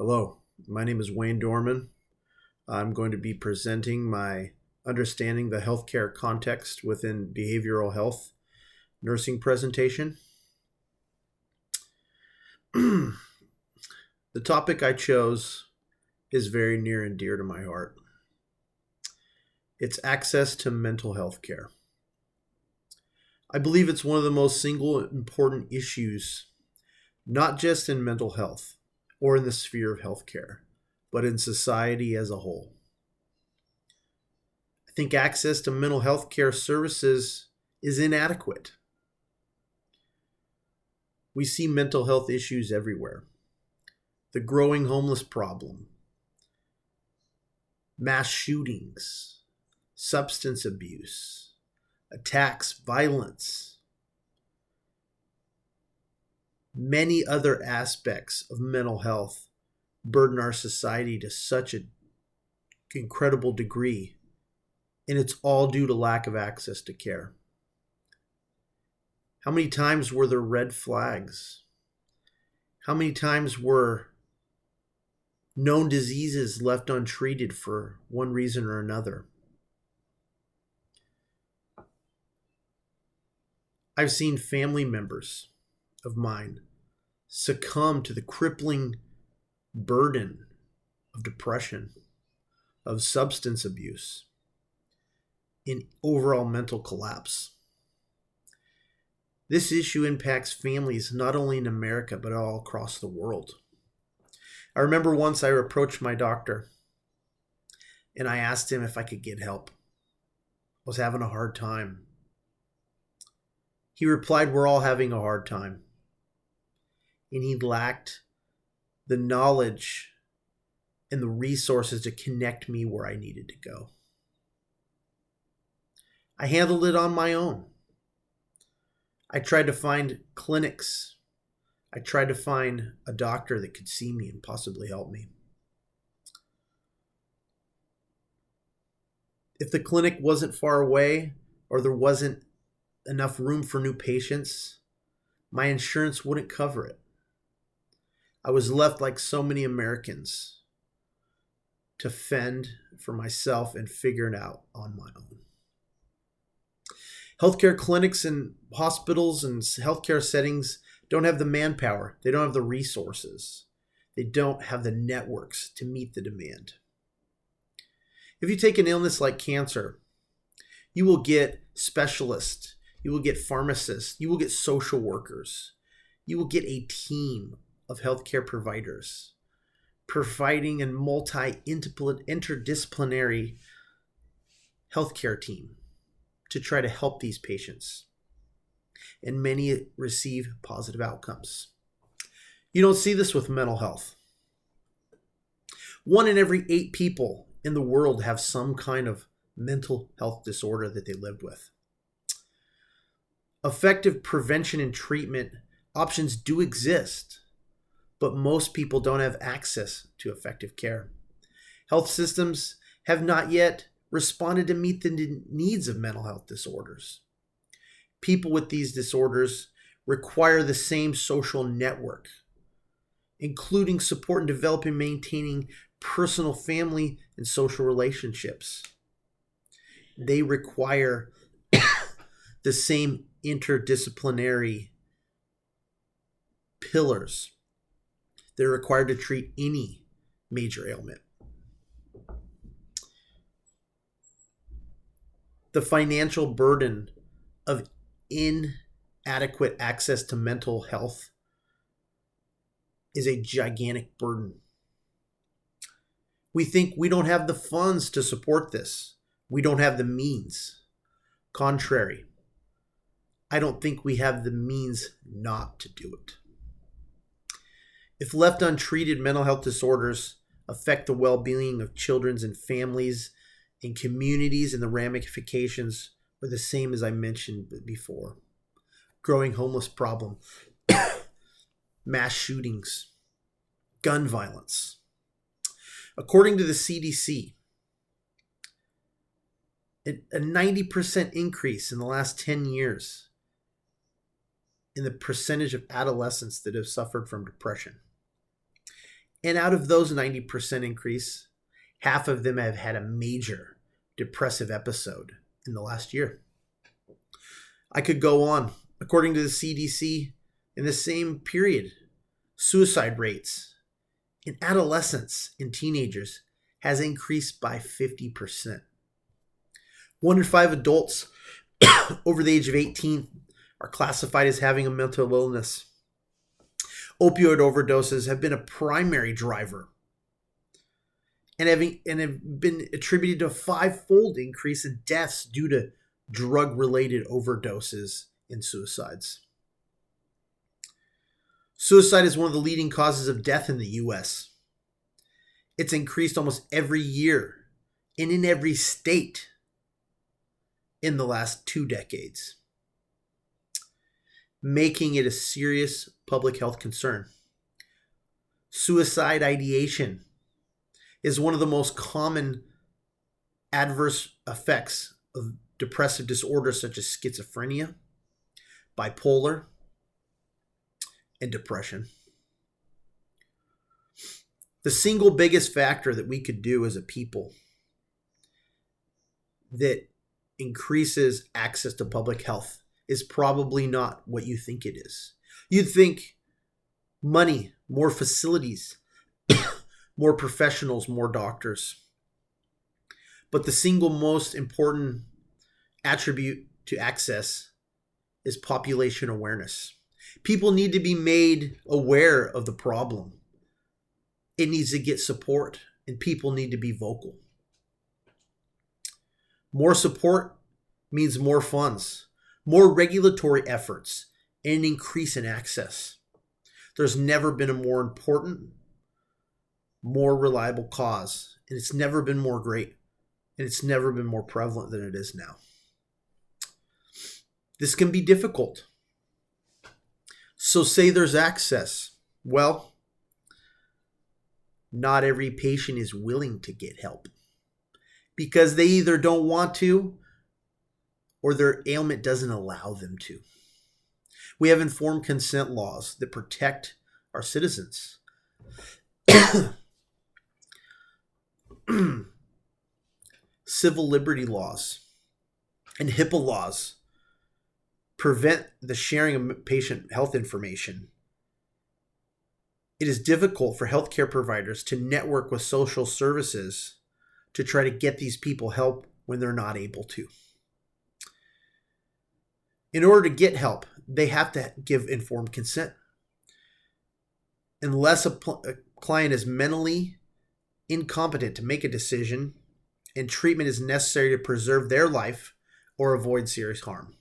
Hello, my name is Wayne Dorman. I'm going to be presenting my understanding the healthcare context within behavioral health nursing presentation. The topic I chose is very near and dear to my heart. It's access to mental health care. I believe it's one of the most single important issues, not just in mental health or in the sphere of healthcare, but in society as a whole. I think access to mental health care services is inadequate. We see mental health issues everywhere. The growing homeless problem, mass shootings, substance abuse, attacks, violence, many other aspects of mental health burden our society to such an incredible degree, and it's all due to lack of access to care. How many times were there red flags? How many times were known diseases left untreated for one reason or another? I've seen family members of mine succumb to the crippling burden of depression, of substance abuse, and overall mental collapse. This issue impacts families not only in America, but all across the world. I remember once I approached my doctor and I asked him if I could get help. I was having a hard time. He replied, "We're all having a hard time." And he lacked the knowledge and the resources to connect me where I needed to go. I handled it on my own. I tried to find clinics. I tried to find a doctor that could see me and possibly help me. If the clinic wasn't far away or there wasn't enough room for new patients, my insurance wouldn't cover it. I was left, like so many Americans, to fend for myself and figure it out on my own. Healthcare clinics and hospitals and healthcare settings don't have the manpower. They don't have the resources. They don't have the networks to meet the demand. If you take an illness like cancer, you will get specialists, you will get pharmacists, you will get social workers, you will get a team of healthcare providers providing a interdisciplinary healthcare team to try to help these patients. And many receive positive outcomes. You don't see this with mental health. 1 in every 8 people in the world have some kind of mental health disorder that they lived with. Effective prevention and treatment options do exist, but most people don't have access to effective care. Health systems have not yet responded to meet the needs of mental health disorders. People with these disorders require the same social network, including support in developing and maintaining personal, family, and social relationships. They require the same interdisciplinary pillars. They're required to treat any major ailment. The financial burden of inadequate access to mental health is a gigantic burden. We think we don't have the funds to support this. We don't have the means. Contrary, I don't think we have the means not to do it. If left untreated, mental health disorders affect the well-being of children and families and communities, and the ramifications are the same as I mentioned before. Growing homeless problem, mass shootings, gun violence. According to the CDC, a 90% increase in the last 10 years in the percentage of adolescents that have suffered from depression. And out of those 90% increase, half of them have had a major depressive episode in the last year. I could go on. According to the CDC, in the same period, suicide rates in adolescents and teenagers has increased by 50%. 1 in 5 adults over the age of 18 are classified as having a mental illness. Opioid overdoses have been a primary driver and have been attributed to a 5-fold increase in deaths due to drug-related overdoses and suicides. Suicide is one of the leading causes of death in the U.S. It's increased almost every year and in every state in the last 2 decades, making it a serious public health concern. Suicide ideation is one of the most common adverse effects of depressive disorders such as schizophrenia, bipolar, and depression. The single biggest factor that we could do as a people that increases access to public health is probably not what you think it is. You'd think money, more facilities, more professionals, more doctors. But the single most important attribute to access is population awareness. People need to be made aware of the problem. It needs to get support, and people need to be vocal. More support means more funds, more regulatory efforts, and an increase in access. There's never been a more important, more reliable cause, and it's never been more great, and it's never been more prevalent than it is now. This can be difficult. So say there's access. Well, not every patient is willing to get help because they either don't want to or their ailment doesn't allow them to. We have informed consent laws that protect our citizens. Civil liberty laws and HIPAA laws prevent the sharing of patient health information. It is difficult for healthcare providers to network with social services to try to get these people help when they're not able to. In order to get help, they have to give informed consent. Unless a client is mentally incompetent to make a decision and treatment is necessary to preserve their life or avoid serious harm.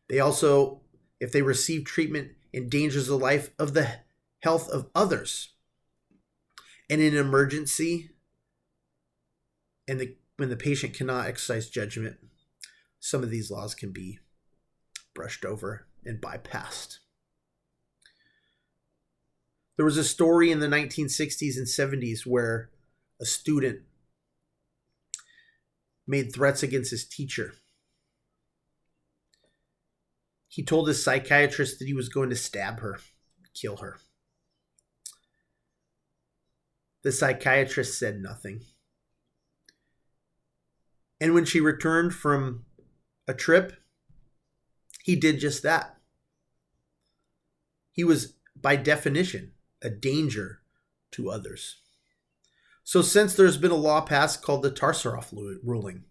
They also, if they receive treatment, endangers the life of the health of others. And in an emergency, and when the patient cannot exercise judgment, some of these laws can be brushed over and bypassed. There was a story in the 1960s and 70s where a student made threats against his teacher. He told his psychiatrist that he was going to stab her, kill her. The psychiatrist said nothing. And when she returned from a trip, he did just that. He was, by definition, a danger to others. So since there's been a law passed called the Tarsaroff ruling,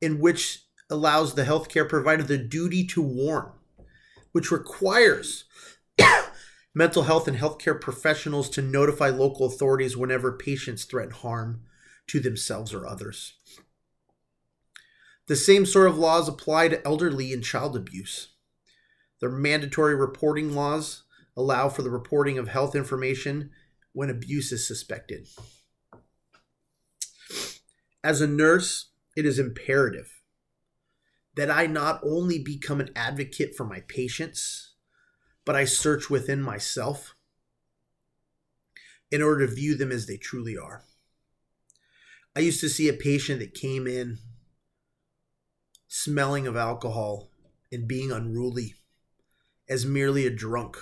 in which allows the healthcare provider the duty to warn, which requires mental health and healthcare professionals to notify local authorities whenever patients threaten harm to themselves or others. The same sort of laws apply to elderly and child abuse. Their mandatory reporting laws allow for the reporting of health information when abuse is suspected. As a nurse, it is imperative that I not only become an advocate for my patients, but I search within myself in order to view them as they truly are. I used to see a patient that came in smelling of alcohol and being unruly as merely a drunk.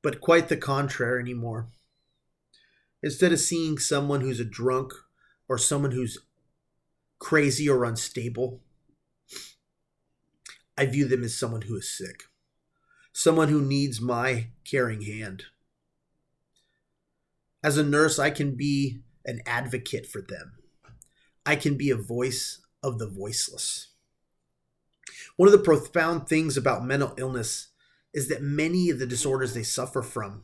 but quite the contrary anymore. Instead of seeing someone who's a drunk or someone who's crazy or unstable, I view them as someone who is sick, someone who needs my caring hand. As a nurse, I can be an advocate for them. I can be a voice of the voiceless. One of the profound things about mental illness is that many of the disorders they suffer from,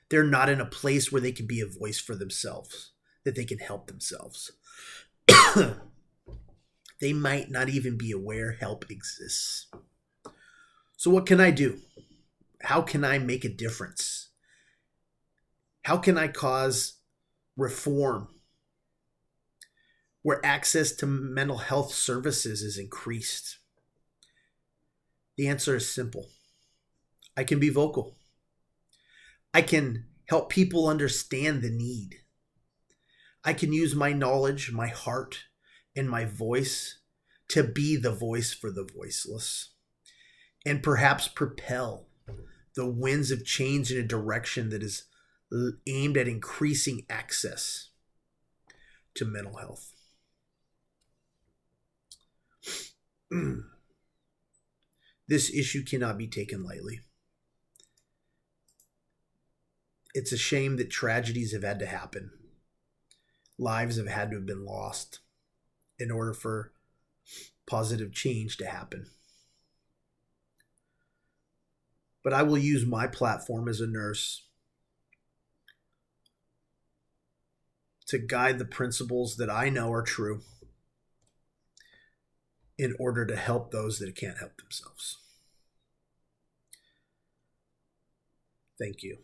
they're not in a place where they can be a voice for themselves, that they can help themselves. They might not even be aware help exists. So what can I do? How can I make a difference? How can I cause reform where access to mental health services is increased? The answer is simple. I can be vocal. I can help people understand the need. I can use my knowledge, my heart, and my voice to be the voice for the voiceless, and perhaps propel the winds of change in a direction that is aimed at increasing access to mental health. This issue cannot be taken lightly. It's a shame that tragedies have had to happen. Lives have had to have been lost in order for positive change to happen. But I will use my platform as a nurse to guide the principles that I know are true in order to help those that can't help themselves. Thank you.